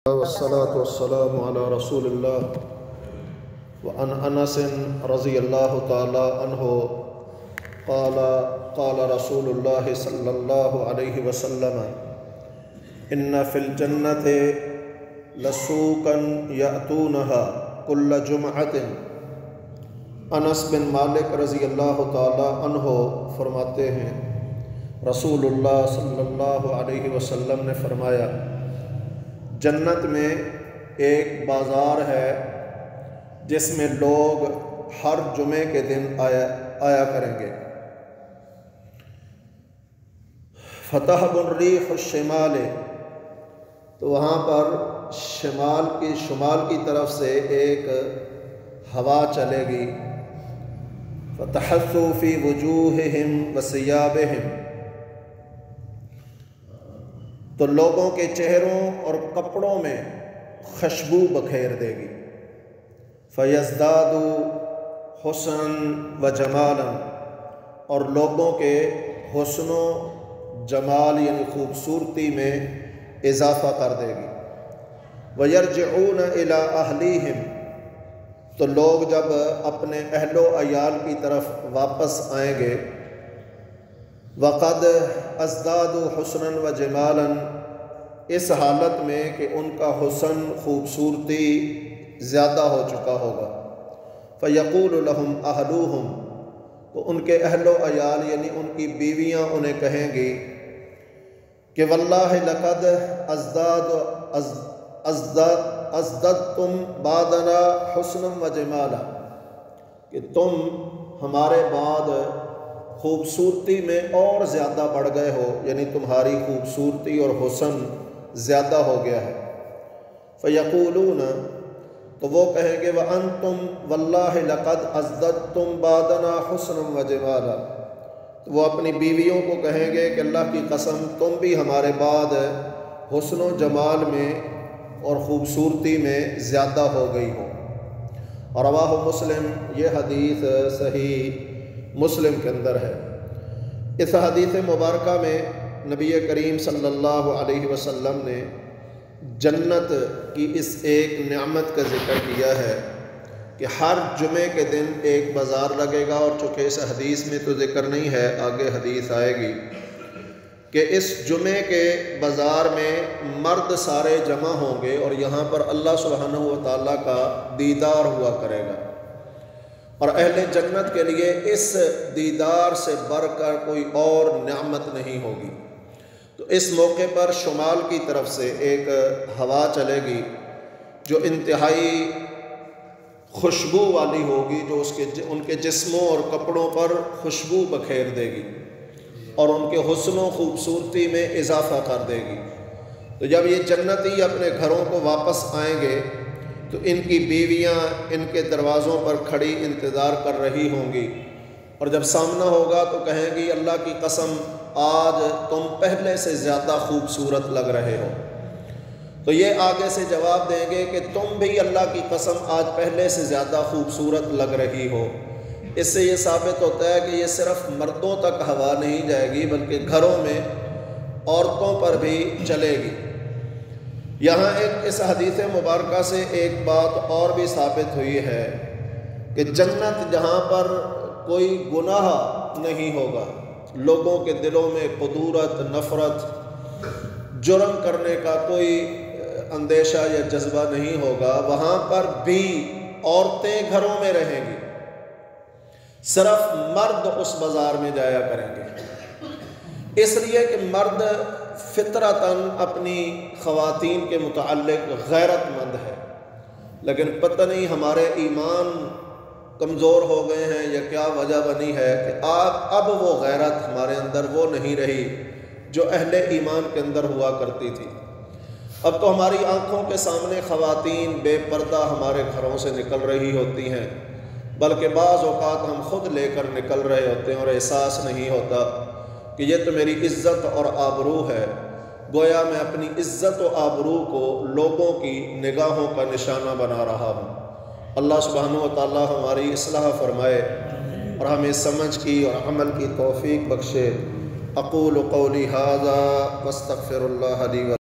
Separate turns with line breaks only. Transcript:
والصلاة والسلام على رسول الله وعن أنس رضي الله تعالى عنه قال قال رسول الله صلى الله عليه وسلم إن في الجنة لسوقا يأتونها كل جمعة۔ انس بن مالک رضی اللہ تعالی عنہ فرماتے ہیں رسول اللہ صلی اللہ علیہ وسلم نے فرمایا، جنت میں ایک بازار ہے جس میں لوگ ہر جمعے کے دن آیا کریں گے۔ فتحب الریح الشمال، تو وہاں پر شمال کی طرف سے ایک ہوا چلے گی۔ فتحثوا فی وجوہہم وثیابہم، تو لوگوں کے چہروں اور کپڑوں میں خوشبو بکھیر دے گی۔ فیزدادوا حسنا و جمالا، اور لوگوں کے حسن و جمال یعنی خوبصورتی میں اضافہ کر دے گی۔ ویرجعون الی اہلیہم، تو لوگ جب اپنے اہل و عیال کی طرف واپس آئیں گے، وقد ازدادوا حسنا و جمالا، اس حالت میں کہ ان کا حسن خوبصورتی زیادہ ہو چکا ہوگا۔ فیقول لهم اہلوہم، تو ان کے اہل و عیال یعنی ان کی بیویاں انہیں کہیں گی کہ واللہ لقد ازددتم بعدنا حسنا و جمالا، کہ تم ہمارے بعد خوبصورتی میں اور زیادہ بڑھ گئے ہو، یعنی تمہاری خوبصورتی اور حسن زیادہ ہو گیا ہے۔ فیقولون، تو وہ کہیں گے وانتم واللہ لقد ازددتم بعدنا حسنا و جمالا، تو وہ اپنی بیویوں کو کہیں گے کہ اللہ کی قسم تم بھی ہمارے بعد حسن و جمال میں اور خوبصورتی میں زیادہ ہو گئی ہو۔ اور رواہ مسلم، یہ حدیث صحیح مسلم کے اندر ہے۔ اس حدیث مبارکہ میں نبی کریم صلی اللہ علیہ وسلم نے جنت کی اس ایک نعمت کا ذکر کیا ہے کہ ہر جمعے کے دن ایک بازار لگے گا، اور چونکہ اس حدیث میں تو ذکر نہیں ہے، آگے حدیث آئے گی کہ اس جمعے کے بازار میں مرد سارے جمع ہوں گے، اور یہاں پر اللہ سبحانہ و تعالیٰ کا دیدار ہوا کرے گا، اور اہل جنت کے لیے اس دیدار سے بڑھ کر کوئی اور نعمت نہیں ہوگی۔ تو اس موقع پر شمال کی طرف سے ایک ہوا چلے گی جو انتہائی خوشبو والی ہوگی، جو ان کے جسموں اور کپڑوں پر خوشبو بکھیر دے گی اور ان کے حسن و خوبصورتی میں اضافہ کر دے گی۔ تو جب یہ جنتی اپنے گھروں کو واپس آئیں گے تو ان کی بیویاں ان کے دروازوں پر کھڑی انتظار کر رہی ہوں گی، اور جب سامنا ہوگا تو کہیں گی اللہ کی قسم آج تم پہلے سے زیادہ خوبصورت لگ رہے ہو۔ تو یہ آگے سے جواب دیں گے کہ تم بھی اللہ کی قسم آج پہلے سے زیادہ خوبصورت لگ رہی ہو۔ اس سے یہ ثابت ہوتا ہے کہ یہ صرف مردوں تک ہوا نہیں جائے گی بلکہ گھروں میں عورتوں پر بھی چلے گی۔ یہاں اس حدیث مبارکہ سے ایک بات اور بھی ثابت ہوئی ہے کہ جنت جہاں پر کوئی گناہ نہیں ہوگا، لوگوں کے دلوں میں قدورت، نفرت، جرم کرنے کا کوئی اندیشہ یا جذبہ نہیں ہوگا، وہاں پر بھی عورتیں گھروں میں رہیں گی، صرف مرد اس بازار میں جایا کریں گے، اس لیے کہ مرد فطرتاً اپنی خواتین کے متعلق غیرت مند ہے، لیکن پتہ نہیں ہمارے ایمان کمزور ہو گئے ہیں یا کیا وجہ بنی ہے کہ اب وہ غیرت ہمارے اندر وہ نہیں رہی جو اہل ایمان کے اندر ہوا کرتی تھی۔ اب تو ہماری آنکھوں کے سامنے خواتین بے پردہ ہمارے گھروں سے نکل رہی ہوتی ہیں، بلکہ بعض اوقات ہم خود لے کر نکل رہے ہوتے ہیں اور احساس نہیں ہوتا کہ یہ تو میری عزت اور آبرو ہے، گویا میں اپنی عزت و آبرو کو لوگوں کی نگاہوں کا نشانہ بنا رہا ہوں۔ اللہ سبحانہ و تعالی ہماری اصلاح فرمائے اور ہمیں سمجھ کی اور عمل کی توفیق بخشے۔ اقول قولی ھذا واستغفر اللہ لی